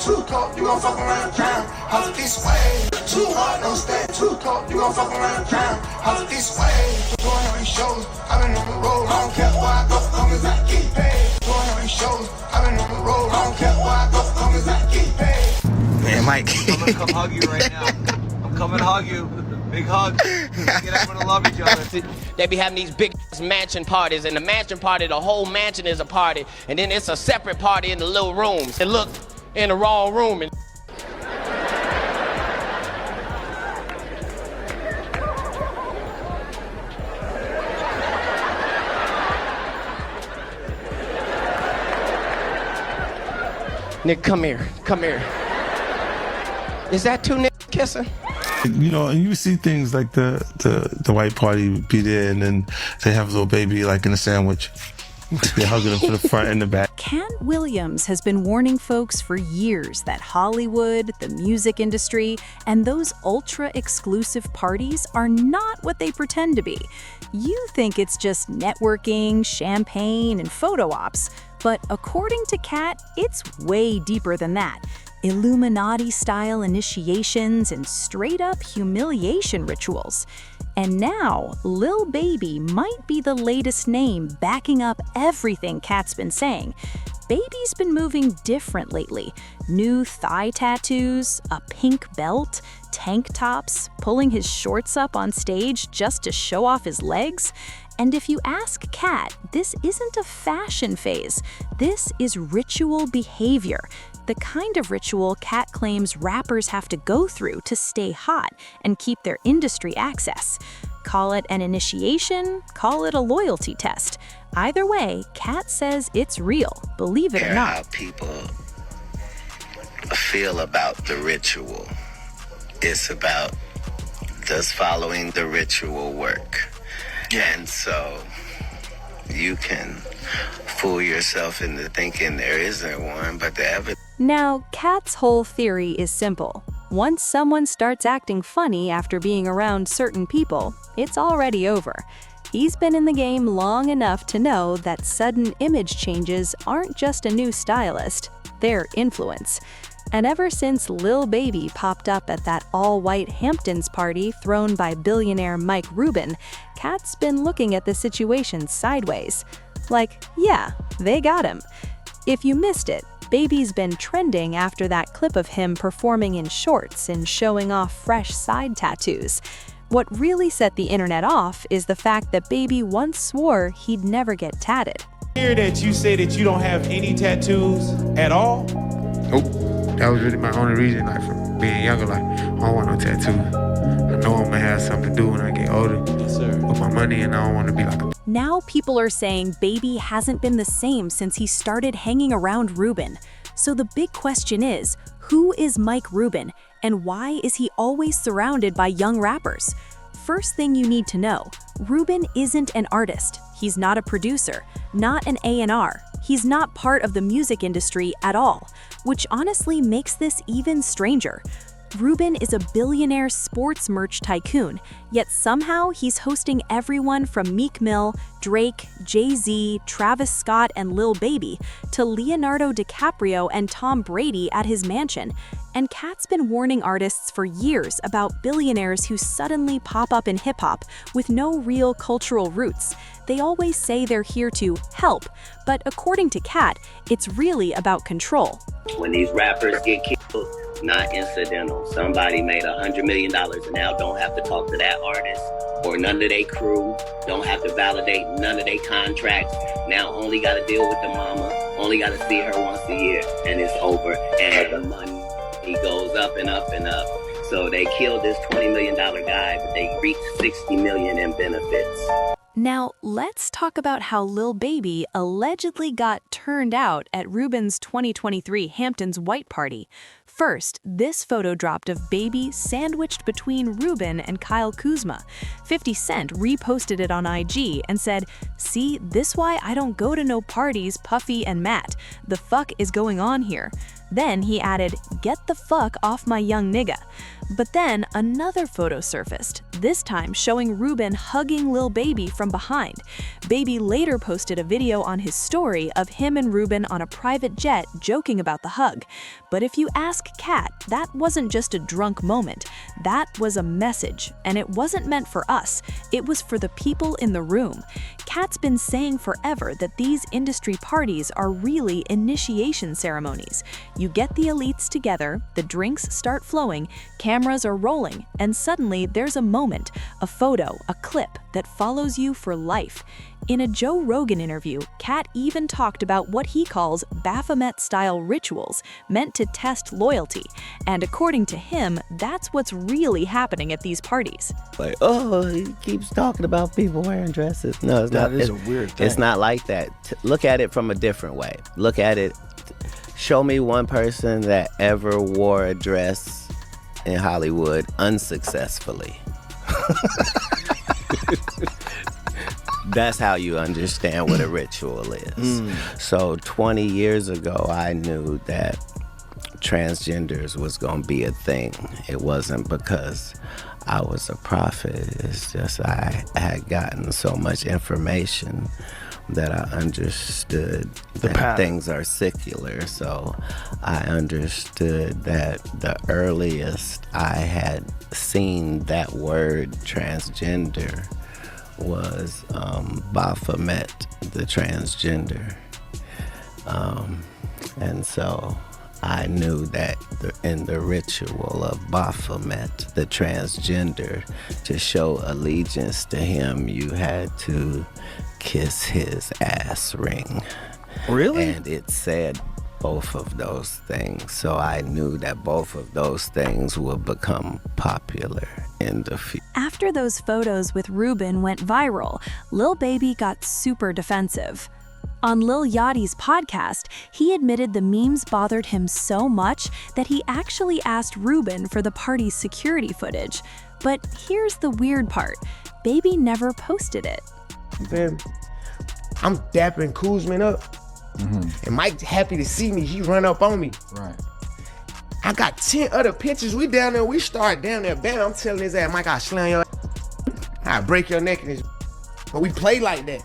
Too cold, you gon' fuck around drown. Hop this way. Too hard, don't stand too cold, you gon' fuck around drown. Hop this way. Going on shows, I've been on the road. I don't care where I go, as long as I get paid. Going on shows, I've been on the road. I don't care where I go, as long as I get paid. Man, Mike. I'm gonna come hug you right now. I'm coming to hug you. Big hug. Get out and love each other. They be having these big mansion parties, and the mansion party, the whole mansion is a party, and then it's a separate party in the little rooms. And look, in the wrong room. And Nick, come here. Is that two niggas kissing? You know, and you see things like the white party be there, and then they have a little baby like in a sandwich. They're hugging them from the front and the back. Katt Williams has been warning folks for years that Hollywood, the music industry, and those ultra-exclusive parties are not what they pretend to be. You think it's just networking, champagne, and photo ops, but according to Katt, it's way deeper than that. Illuminati-style initiations and straight-up humiliation rituals. And now, Lil Baby might be the latest name backing up everything Katt's been saying. Baby's been moving different lately. New thigh tattoos, a pink belt, tank tops, pulling his shorts up on stage just to show off his legs. And if you ask Katt, this isn't a fashion phase. This is ritual behavior. The kind of ritual Katt claims rappers have to go through to stay hot and keep their industry access. Call it an initiation, call it a loyalty test. Either way, Katt says it's real, believe it or not. How people feel about the ritual. It's about does following the ritual work. And so you can fool yourself into thinking there isn't one, but the evidence. Now, Katt's whole theory is simple. Once someone starts acting funny after being around certain people, it's already over. He's been in the game long enough to know that sudden image changes aren't just a new stylist, they're influence. And ever since Lil Baby popped up at that all-white Hamptons party thrown by billionaire Mike Rubin, Katt's been looking at the situation sideways. Like, yeah, they got him. If you missed it, Baby's been trending after that clip of him performing in shorts and showing off fresh side tattoos. What really set the internet off is the fact that Baby once swore he'd never get tatted. I hear that you say that you don't have any tattoos at all? Nope. That was really my only reason, like, from being younger, like, I don't want no tattoos. I know I'm gonna have something to do when I get older. Yes, sir. With my money, and I don't want to be like a... Now people are saying Baby hasn't been the same since he started hanging around Rubin. So the big question is, who is Mike Rubin, and why is he always surrounded by young rappers? First thing you need to know, Rubin isn't an artist. He's not a producer, not an A&R. He's not part of the music industry at all, which honestly makes this even stranger. Rubin is a billionaire sports merch tycoon, yet somehow he's hosting everyone from Meek Mill, Drake, Jay-Z, Travis Scott, and Lil Baby to Leonardo DiCaprio and Tom Brady at his mansion. And Katt's been warning artists for years about billionaires who suddenly pop up in hip-hop with no real cultural roots. They always say they're here to help, but according to Katt, it's really about control. When these rappers get killed, not incidental. Somebody made $100 million and now don't have to talk to that artist or none of their crew, don't have to validate none of their contracts. Now only got to deal with the mama, only got to see her once a year, and it's over. And the money, he goes up and up and up. So they killed this $20 million guy, but they reached $60 million in benefits. Now, let's talk about how Lil Baby allegedly got turned out at Rubin's 2023 Hamptons White Party. First, this photo dropped of Baby sandwiched between Rubin and Kyle Kuzma. 50 Cent reposted it on IG and said, "See, this why I don't go to no parties, Puffy and Matt. The fuck is going on here?" Then he added, "Get the fuck off my young nigga." But then another photo surfaced, this time showing Ruben hugging Lil Baby from behind. Baby later posted a video on his story of him and Ruben on a private jet joking about the hug. But if you ask Katt, that wasn't just a drunk moment. That was a message, and it wasn't meant for us. It was for the people in the room. Katt's been saying forever that these industry parties are really initiation ceremonies. You get the elites together, the drinks start flowing, cameras are rolling, and suddenly there's a moment, a photo, a clip that follows you for life. In a Joe Rogan interview, Katt even talked about what he calls Baphomet-style rituals meant to test loyalty. And according to him, that's what's really happening at these parties. Like, oh, he keeps talking about people wearing dresses. No, it's not. That is a weird thing. It's not like that. Look at it from a different way. Look at it. Show me one person that ever wore a dress in Hollywood unsuccessfully. That's how you understand what a ritual is. So 20 years ago, I knew that transgenders was going to be a thing. It wasn't because I was a prophet. It's just I had gotten so much information that I understood that things are secular. So I understood that the earliest I had seen that word transgender was Baphomet, the transgender. And so I knew that in the ritual of Baphomet, the transgender, to show allegiance to him, you had to kiss his ass ring. Really? And it said both of those things. So I knew that both of those things would become popular in the future. After those photos with Ruben went viral, Lil Baby got super defensive. On Lil Yachty's podcast, he admitted the memes bothered him so much that he actually asked Ruben for the party's security footage. But here's the weird part. Baby never posted it. Then I'm dapping Kuzman up. And Mike's happy to see me. He run up on me. Right. I got 10 other pictures. We down there. We start down there. Bam, I'm telling his ass, Mike, I'll slam your ass. I'll break your neck in this. But we play like that.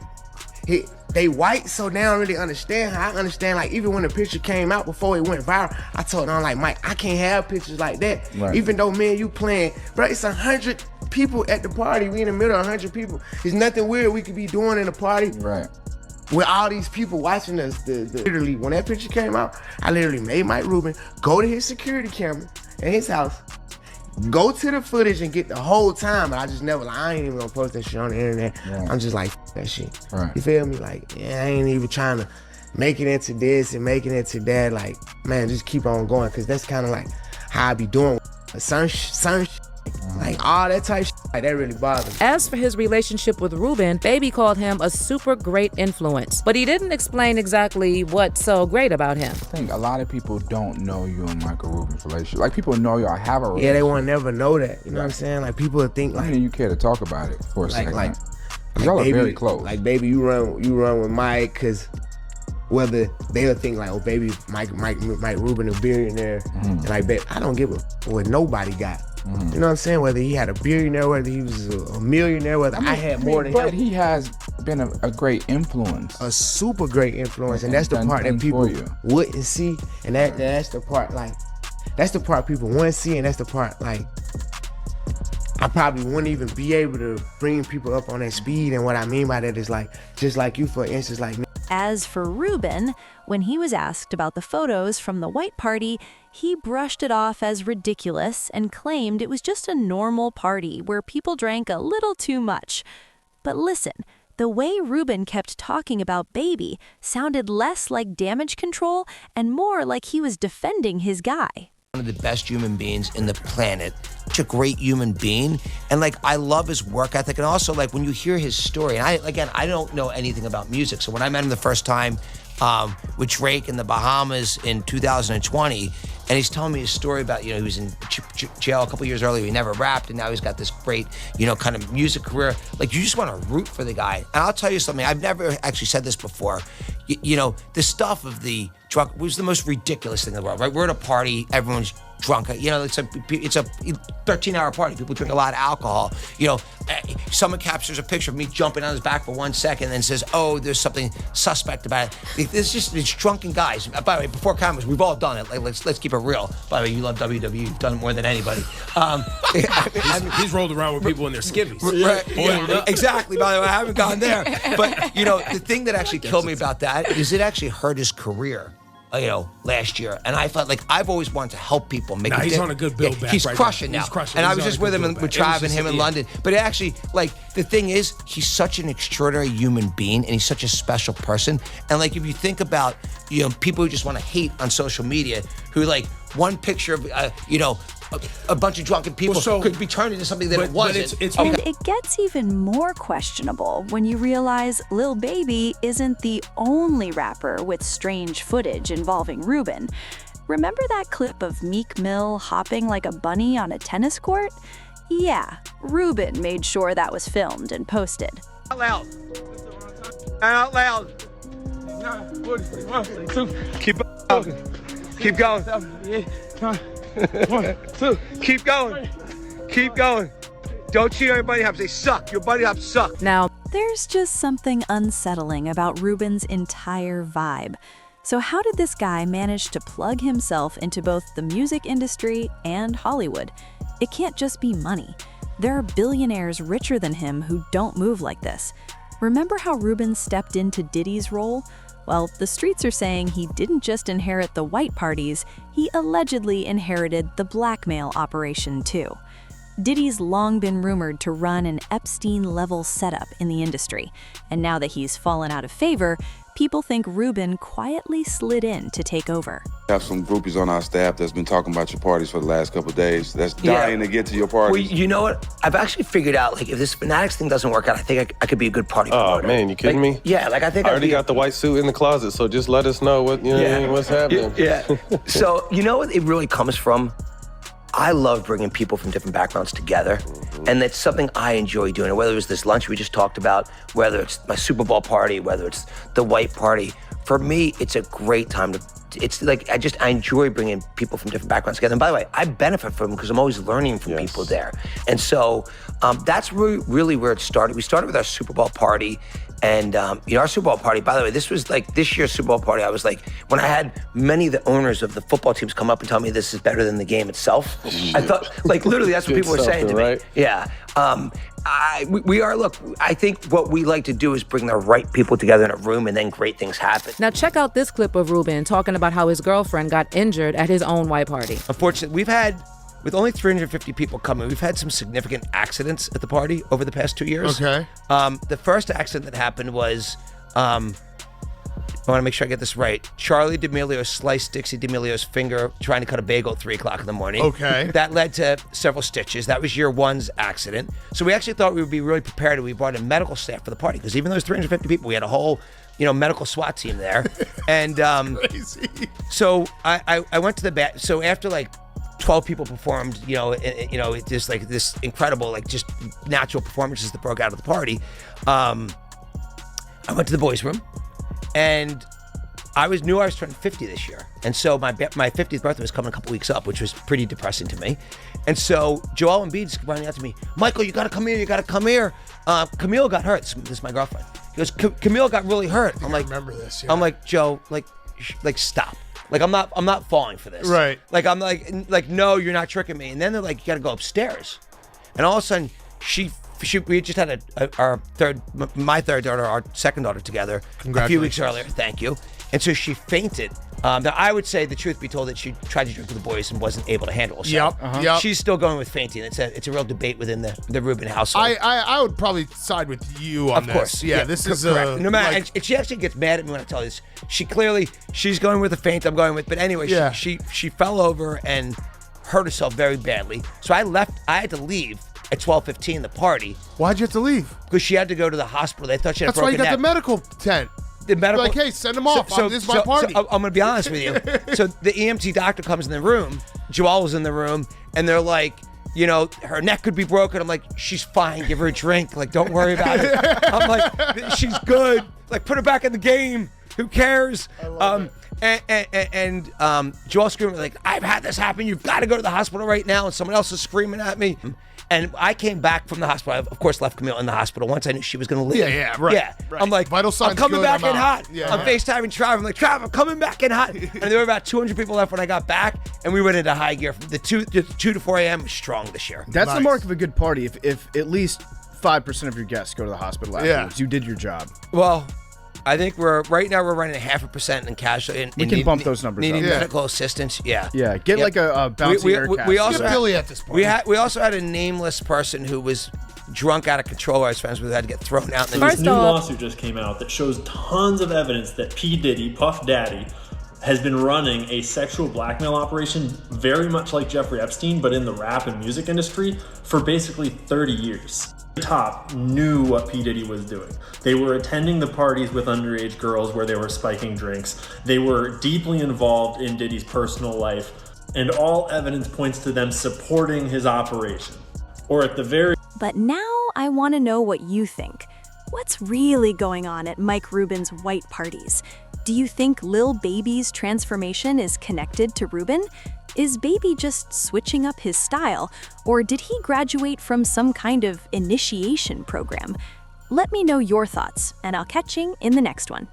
They white, so they don't really understand how I understand. Like, even when the picture came out before it went viral, I told them, like, Mike, I can't have pictures like that. Right. Even though me and you playing, bro, it's 100 people at the party. We in the middle of 100 people. There's nothing weird we could be doing in the party. Right. With all these people watching us. Literally, when that picture came out, I literally made Mike Rubin go to his security camera at his house, go to the footage and get the whole time. But I just never, like, I ain't even gonna post that shit on the internet. Right. I'm just like, that shit. Right. You feel me? Like, yeah, I ain't even trying to make it into this and make it into that. Like, man, just keep on going, because that's kind of like how I be doing. Some like all that type shit, like, that really bothers me. As for his relationship with Ruben, Baby called him a super great influence, but he didn't explain exactly what's so great about him. I think a lot of people don't know you and Michael Rubin's relationship. Like, people know y'all have a relationship. Yeah, they won't never know that. You know what I'm saying? Like, people would think, I like, mean, you care to talk about it for a second. like y'all Baby, are very close. Like, Baby, you run with Mike, because whether they'll think like, oh, Baby, Mike Rubin a billionaire, and like, babe, I don't give a what nobody got. You know what I'm saying? Whether he had a billionaire, whether he was a millionaire, whether I had more than him. But he has been a great influence. A super great influence, and that's the part that people wouldn't see, and that's the part, like, that's the part people want to see, and that's the part, like, I probably wouldn't even be able to bring people up on that speed. And what I mean by that is, like, just like you, for instance, like me. As for Ruben, when he was asked about the photos from the white party, he brushed it off as ridiculous and claimed it was just a normal party where people drank a little too much. But listen, the way Ruben kept talking about Baby sounded less like damage control and more like he was defending his guy. One of the best human beings in the planet, such a great human being, and like, I love his work ethic. And also, like, when you hear his story, and I don't know anything about music, so when I met him the first time with Drake in the Bahamas in 2020, and he's telling me his story about, he was in jail a couple years earlier, he never rapped, and now he's got this great, kind of music career. Like, you just want to root for the guy. And I'll tell you something, I've never actually said this before. The stuff of the drunk. It was the most ridiculous thing in the world, right? We're at a party, everyone's drunk. You know, it's a 13-hour party. People drink a lot of alcohol. You know, someone captures a picture of me jumping on his back for 1 second and says, "Oh, there's something suspect about it." It's drunken guys. By the way, before cameras, we've all done it. Like, let's keep it real. By the way, you love WWE. You've done it more than anybody. He's rolled around with people in their skivvies. Right, yeah, exactly. By the way, I haven't gone there. But you know, the thing that actually killed me about that is it actually hurt his career. You know, last year, and I felt like I've always wanted to help people make. He's on a good build back. He's right crushing now. now. He's crushing. And He's I was just with him with Trav and him in London. But it actually, like, the thing is, he's such an extraordinary human being, and he's such a special person. And like, if you think about, you know, people who just want to hate on social media, who like one picture of, you know, a bunch of drunken people could be turned into something that it wasn't. And it gets even more questionable when you realize Lil Baby isn't the only rapper with strange footage involving Ruben. Remember that clip of Meek Mill hopping like a bunny on a tennis court? Yeah, Ruben made sure that was filmed and posted. Out loud. Out loud. Keep going. One, two, keep going. Keep going. Don't cheat on your bunny hops. They suck. Your bunny hops suck. Now, there's just something unsettling about Ruben's entire vibe. So how did this guy manage to plug himself into both the music industry and Hollywood? It can't just be money. There are billionaires richer than him who don't move like this. Remember how Ruben stepped into Diddy's role? Well, the streets are saying he didn't just inherit the white parties, he allegedly inherited the blackmail operation too. Diddy's long been rumored to run an Epstein-level setup in the industry, and now that he's fallen out of favor, people think Ruben quietly slid in to take over. We have some groupies on our staff that's been talking about your parties for the last couple of days. That's dying to get to your parties. Well, you know what? I've actually figured out, like, if this Fanatics thing doesn't work out, I think I could be a good party promoter. Oh, man, you kidding me? Yeah, like, I think I already got the white suit in the closet, so just let us know what, what's happening. Yeah. So, you know what it really comes from? I love bringing people from different backgrounds together, and that's something I enjoy doing. Whether it was this lunch we just talked about, whether it's my Super Bowl party, whether it's the white party, for me, it's a great time to. It's like I enjoy bringing people from different backgrounds together. And by the way, I benefit from them because I'm always learning from people there. And so that's really where it started. We started with our Super Bowl party. And, our Super Bowl party, by the way, this was like this year's Super Bowl party. I was like, when I had many of the owners of the football teams come up and tell me this is better than the game itself, I thought, like, literally, that's what people were saying to me. Right? Yeah. I think what we like to do is bring the right people together in a room and then great things happen. Now check out this clip of Ruben talking about how his girlfriend got injured at his own white party. Unfortunately, with only 350 people coming, we've had some significant accidents at the party over the past 2 years. Okay. The first accident that happened was, I want to make sure I get this right. Charlie D'Amelio sliced Dixie D'Amelio's finger trying to cut a bagel at 3 o'clock in the morning. Okay. That led to several stitches. That was year one's accident. So we actually thought we would be really prepared, and we brought in medical staff for the party, because even though there's 350 people, we had a whole, medical SWAT team there. And Crazy. so I went to the bat. So after like 12 people performed, just like this incredible, like just natural performances that broke out of the party. I went to the boys' room, and I knew I was turning 50 this year. And so my 50th birthday was coming a couple weeks up, which was pretty depressing to me. And so Joel Embiid's running out to me, Michael, you gotta come here. Camille got hurt. This is my girlfriend. He goes, Camille got really hurt. I'm like, remember this, yeah. I'm like, Joe, like stop. Like, I'm not falling for this. Right. Like, I'm like, no, you're not tricking me. And then they're like, you gotta go upstairs. And all of a sudden, we just had my third daughter, our second daughter together a few weeks earlier. Thank you. And so she fainted. Now, I would say, the truth be told, that she tried to drink with the boys and wasn't able to handle herself. Yep. She's still going with fainting. It's a real debate within the Rubin household. I would probably side with you on Of course. this. Yeah, this is correct. No matter, and she actually gets mad at me when I tell her this. She's going with the faint. I'm going with. But anyway, she fell over and hurt herself very badly. So I had to leave at 12:15 the party. Why'd you have to leave? Because she had to go to the hospital. They thought she had That's why you got neck. the medical tent. The medical, like, hey, send them off. This is my party. So I'm going to be honest with you. So the EMT doctor comes in the room. Joelle was in the room, and they're like, her neck could be broken. I'm like, she's fine. Give her a drink. Like, don't worry about it. I'm like, she's good. Like, put her back in the game. Who cares? And Joel screaming like, I've had this happen. You've got to go to the hospital right now. And someone else is screaming at me. And I came back from the hospital. I, of course, left Camille in the hospital once I knew she was going to leave. Right. Yeah. Right. I'm like, Vital signs I'm coming good, back I'm in out. hot. Yeah. I'm FaceTiming Trav. I'm like, Trav, I'm coming back in hot. And there were about 200 people left when I got back. And we went into high gear. From the 2 to 4 a.m. was strong this year. That's the mark of a good party. If at least 5% of your guests go to the hospital afterwards, you did your job. Well, I think right now we're running 0.5% in casualty. We can bump those numbers needing up. medical assistance. Yeah. Yeah. Get like a bouncy air cast. We also Billy at this point. We also had a nameless person who was drunk out of control. I was friends with, who had to get thrown out. So this new lawsuit just came out that shows tons of evidence that P. Diddy, Puff Daddy, has been running a sexual blackmail operation very much like Jeffrey Epstein, but in the rap and music industry for basically 30 years. The top knew what P. Diddy was doing. They were attending the parties with underage girls where they were spiking drinks. They were deeply involved in Diddy's personal life, and all evidence points to them supporting his operation. Or at the very... But now I want to know what you think. What's really going on at Mike Rubin's white parties? Do you think Lil Baby's transformation is connected to Rubin? Is Baby just switching up his style, or did he graduate from some kind of initiation program? Let me know your thoughts, and I'll catch you in the next one.